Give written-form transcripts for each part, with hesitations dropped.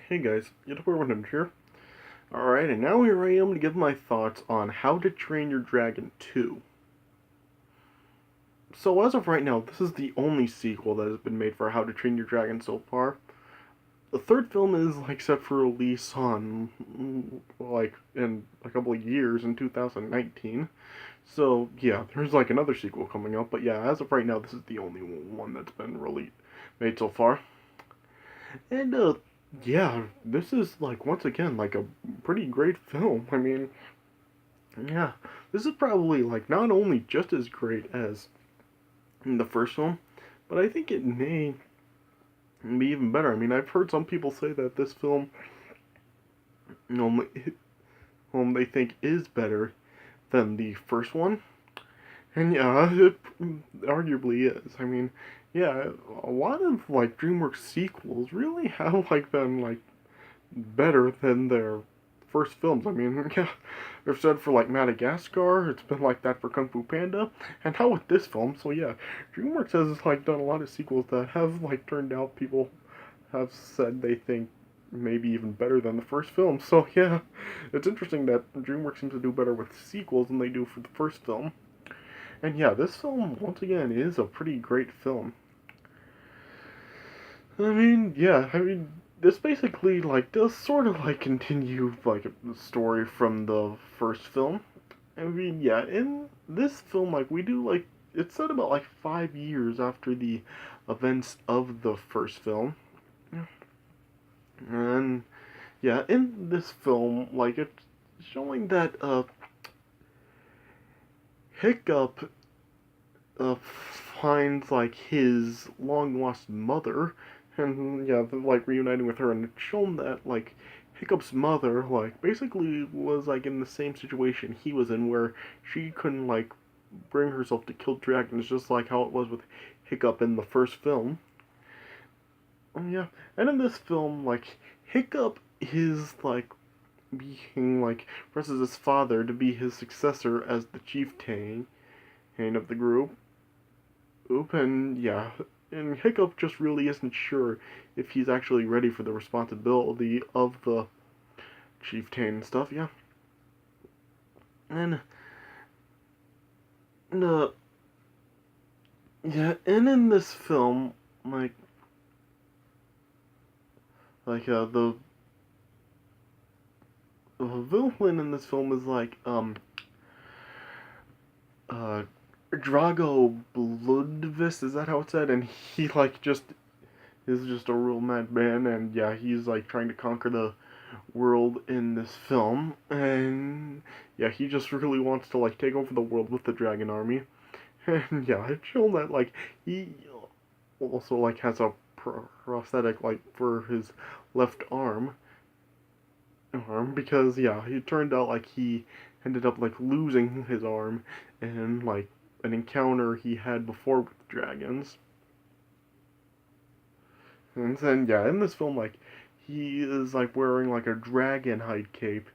Hey guys, Yet here. Alright, and now here I am to give my thoughts on How to Train Your Dragon 2. So as of right now, this is the only sequel that has been made for How to Train Your Dragon so far. The third film is set for release on in a couple of years in 2019. So yeah, there's another sequel coming up, but yeah, as of right now, this is the only one that's been made so far. And yeah, this is once again a pretty great film. I mean, yeah, this is probably not only just as great as the first film, but I think it may be even better. I mean, I've heard some people say that this film, um, they think is better than the first one, and yeah, it arguably is. I mean, yeah, a lot of DreamWorks sequels really have been better than their first films. I mean, yeah, they've said for Madagascar, it's been like that for Kung Fu Panda, and now with this film. So yeah, DreamWorks has done a lot of sequels that have turned out people have said they think maybe even better than the first film. So yeah, it's interesting that DreamWorks seems to do better with sequels than they do for the first film. And yeah, this film once again is a pretty great film. I mean, this basically does sort of continue the story from the first film. I mean, yeah, in this film, we do it's set about 5 years after the events of the first film, and yeah, in this film, it's showing that Hiccup finds his long lost mother, and yeah, reuniting with her, and it's shown that Hiccup's mother basically was in the same situation he was in, where she couldn't bring herself to kill dragons, just like how it was with Hiccup in the first film. Yeah, and in this film, Hiccup is being presses his father to be his successor as the chieftain of the group. And yeah, and Hiccup just really isn't sure if he's actually ready for the responsibility of the chieftain and stuff. Yeah, and uh, yeah, and in this film, like the villain in this film is uh Drago Bloodvis, is that how it's said? And he just is just a real madman, and yeah, he's trying to conquer the world in this film, and yeah, he just really wants to take over the world with the dragon army. And yeah, it's shown that he also has a prosthetic for his left arm, because yeah, it turned out he ended up losing his arm in an encounter he had before with dragons. And then yeah, in this film he is wearing a dragon hide cape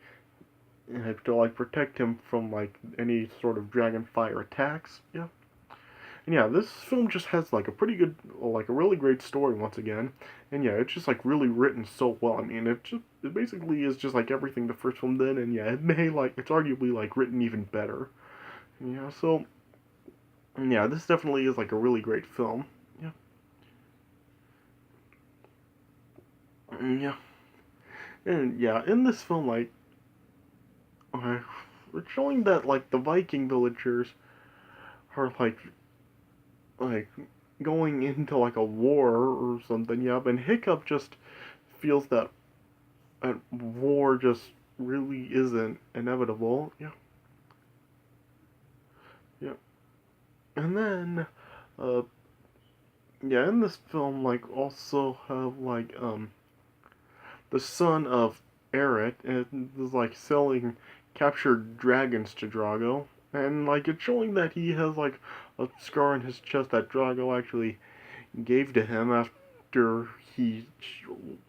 to protect him from any sort of dragon fire attacks. Yeah. And yeah, this film just has a pretty good, a really great story once again. And yeah, it's just really written so well. I mean, it basically is just everything the first film did, and yeah, it may it's arguably written even better. Yeah, so yeah, this definitely is a really great film. Yeah. Yeah. And yeah, in this film we're showing that the Viking villagers are like going into a war or something. Yep, and Hiccup just feels that a war just really isn't inevitable. Yeah, yeah. And then, uh, yeah, in this film, also have the son of Eret, and is selling captured dragons to Drago, and it's showing that he has a scar on his chest that Drago actually gave to him after he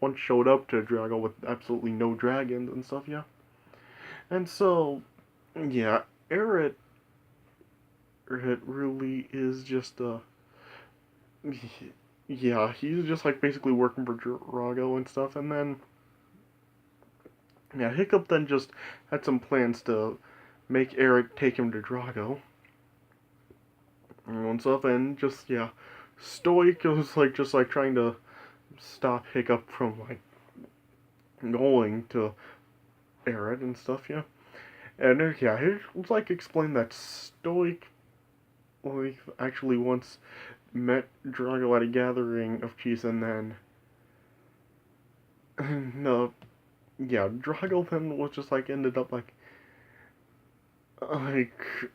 once showed up to Drago with absolutely no dragons and stuff. Yeah, and so yeah, Eret it really is just yeah, he's just basically working for Drago and stuff, and then Yeah, Hiccup then just had some plans to make Eric take him to Drago and stuff, and just yeah, Stoic was like just like trying to stop Hiccup from like going to Eric and stuff, yeah. And yeah, it was like explained that Stoic like actually once met Drago at a gathering of chiefs, and then no, yeah, Drago then was just like ended up like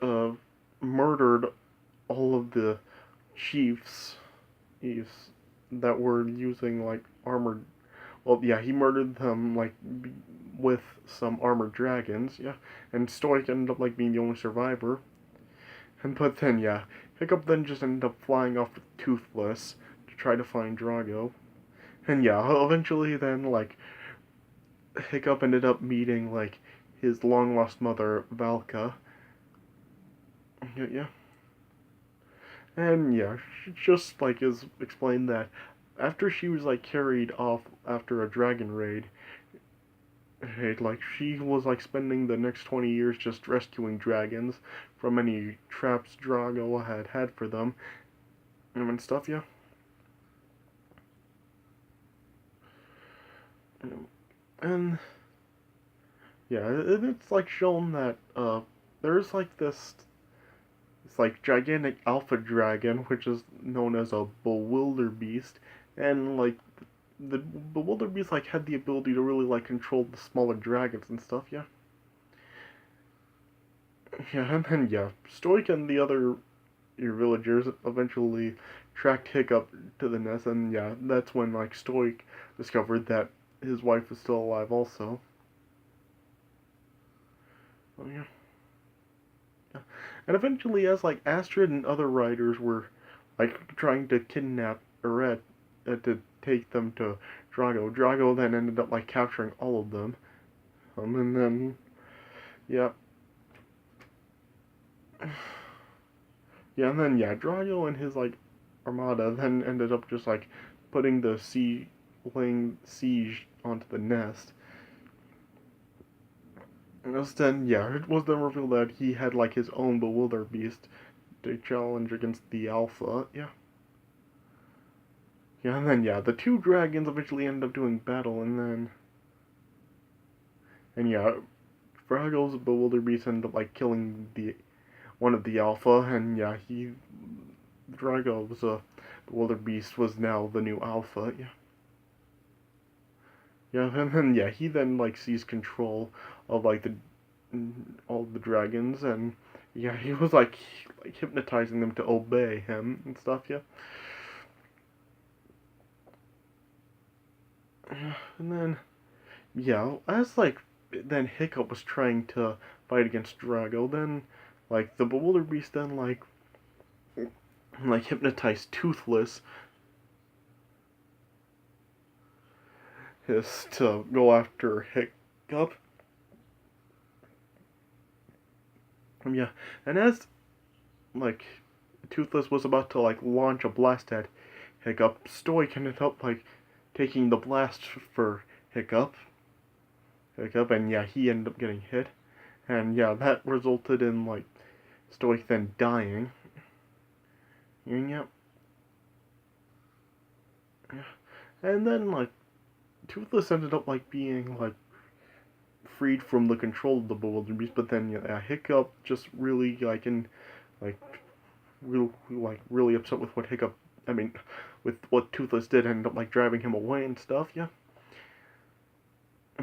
uh murdered all of the chiefs that were using like armored. Well, yeah, he murdered them like with some armored dragons, yeah, and Stoic ended up like being the only survivor. And but then yeah, Hiccup then just ended up flying off with Toothless to try to find Drago. And yeah, eventually then like Hiccup ended up meeting like his long lost mother Valka. Yeah, yeah. And yeah, she just like is explained that after she was like carried off after a dragon raid, like she was like spending the next 20 years just rescuing dragons from any traps Drago had for them and stuff. Yeah, and yeah, it's like shown that there's like this it's like gigantic alpha dragon which is known as a bewilder beast, and like the bewilder beast like had the ability to really like control the smaller dragons and stuff. Yeah, yeah, and then yeah, Stoic and the other your villagers eventually tracked Hiccup to the nest, and yeah, that's when like Stoic discovered that his wife was still alive also. Oh yeah, yeah. And eventually, as like Astrid and other riders were like trying to kidnap Eret to take them to Drago, Drago then ended up like capturing all of them. And then yeah, yeah, and then yeah, Drago and his like armada then ended up just like putting the laying siege onto the nest. And then yeah, it was then revealed that he had like his own bewilder beast to challenge against the alpha. Yeah. Yeah, and then yeah, the two dragons eventually end up doing battle, and yeah, Drago's bewilder beast ended up like killing the one of the alpha, and yeah, Drago's bewilder beast was now the new alpha. Yeah. Yeah, and then yeah, he then like seized control of like the all the dragons, and yeah, he was like hypnotizing them to obey him and stuff. Yeah, and then yeah, as like then Hiccup was trying to fight against Drago, then like the Bewilder Beast then like hypnotized Toothless his to go after Hiccup. Yeah, and as like Toothless was about to like launch a blast at Hiccup, Stoic ended up like taking the blast for Hiccup, and yeah, he ended up getting hit, and yeah, that resulted in like Stoic then dying. And yeah, yeah, and then like Toothless ended up like being like freed from the control of the Bewildered Beast, but then yeah, Hiccup just really like really upset with what Hiccup, I mean, with what Toothless did, ended up like driving him away and stuff. Yeah.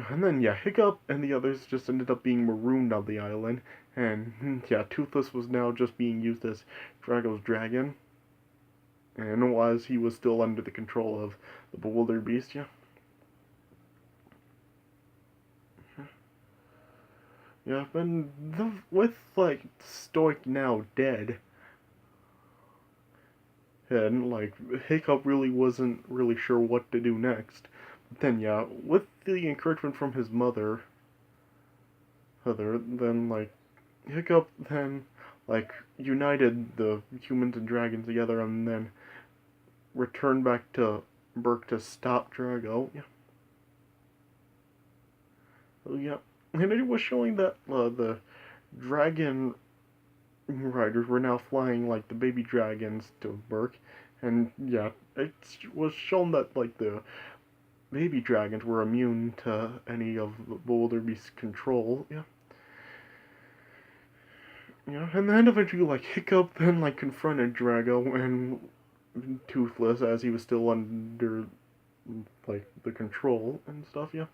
And then, yeah, Hiccup and the others just ended up being marooned on the island. And, yeah, Toothless was now just being used as Drago's dragon. And was he was still under the control of the Bewildered Beast, yeah. Yeah, and with, like, Stoic now dead, and, like, Hiccup really wasn't really sure what to do next. But then, yeah, with the encouragement from his mother, Heather, then, like, Hiccup then like united the humans and dragons together, and then returned back to Berk to stop Drago. Yeah. Oh yeah, and it was showing that the dragon riders were now flying like the baby dragons to Burke, and yeah, it was shown that like the baby dragons were immune to any of the Wildebeest's control. Yeah, yeah, and then eventually like Hiccup then like confronted Drago and Toothless as he was still under like the control and stuff. Yeah.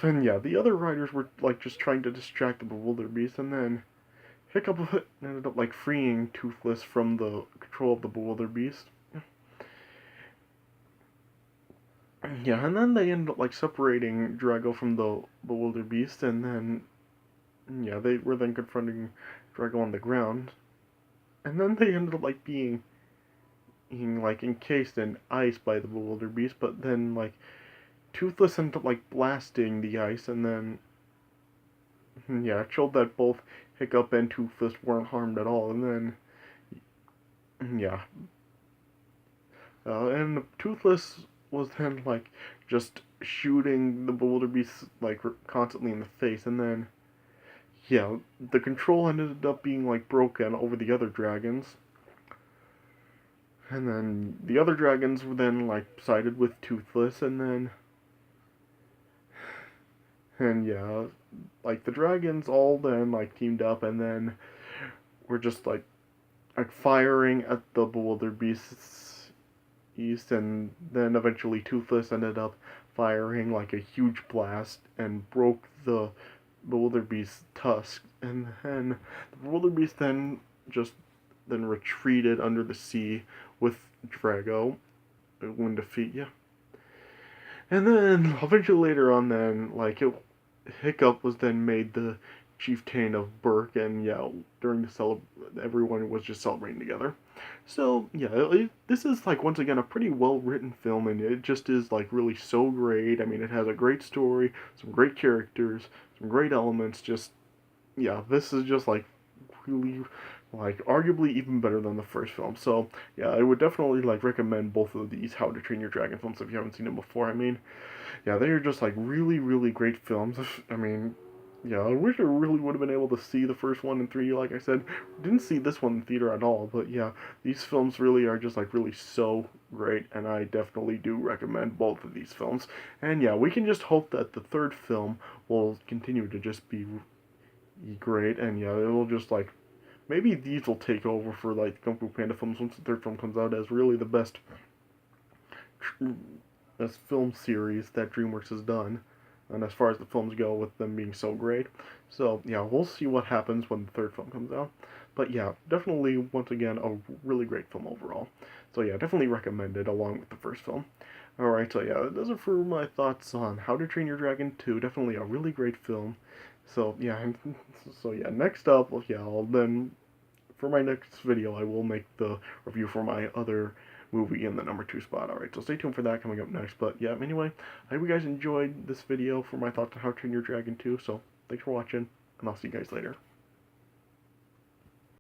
And yeah, the other riders were like just trying to distract the Bewilderbeast, and then Hiccup ended up like freeing Toothless from the control of the Bewilderbeast. Yeah, and then they ended up like separating Drago from the Bewilderbeast, and then yeah, they were then confronting Drago on the ground, and then they ended up like being like encased in ice by the Bewilderbeast, but then like Toothless ended up like blasting the ice, and then yeah, it showed that both Hiccup and Toothless weren't harmed at all, and then yeah, and Toothless was then like just shooting the Bewilderbeast like constantly in the face, and then yeah, the control ended up being like broken over the other dragons, and then the other dragons were then like sided with Toothless, and yeah, like the dragons all then like teamed up, and then were just like firing at the Bewilderbeasts east, and then eventually Toothless ended up firing like a huge blast and broke the Wildebeest's tusk, and then the Wildebeest then just then retreated under the sea with Drago when defeat. Yeah, and then eventually later on, then Hiccup was then made the chieftain of Burke, and yeah, during everyone was just celebrating together. So yeah, this is like once again a pretty well written film, and it just is like really so great. I mean, it has a great story, some great characters, some great elements. Just yeah, this is just like really like arguably even better than the first film. So yeah, I would definitely like recommend both of these How to Train Your Dragon films if you haven't seen them before. I mean, yeah, they are just like really, really great films. I mean, yeah, I wish I really would have been able to see the first one in 3D. Like I said, didn't see this one in theater at all. But yeah, these films really are just like really so great, and I definitely do recommend both of these films. And yeah, we can just hope that the third film will continue to just be great, and yeah, it'll just like maybe these will take over for like Kung Fu Panda films once the third film comes out as really the best film series that DreamWorks has done, and as far as the films go, with them being so great. So yeah, we'll see what happens when the third film comes out. But yeah, definitely once again a really great film overall. So yeah, definitely recommend it along with the first film. Alright, so yeah, those are for my thoughts on How to Train Your Dragon 2. Definitely a really great film. So yeah, so yeah, next up, well, yeah, I'll then for my next video, I will make the review for my other movie in the number 2 spot. Alright, so stay tuned for that coming up next. But yeah, anyway, I hope you guys enjoyed this video for my thoughts on How to Train Your Dragon 2. So thanks for watching, and I'll see you guys later.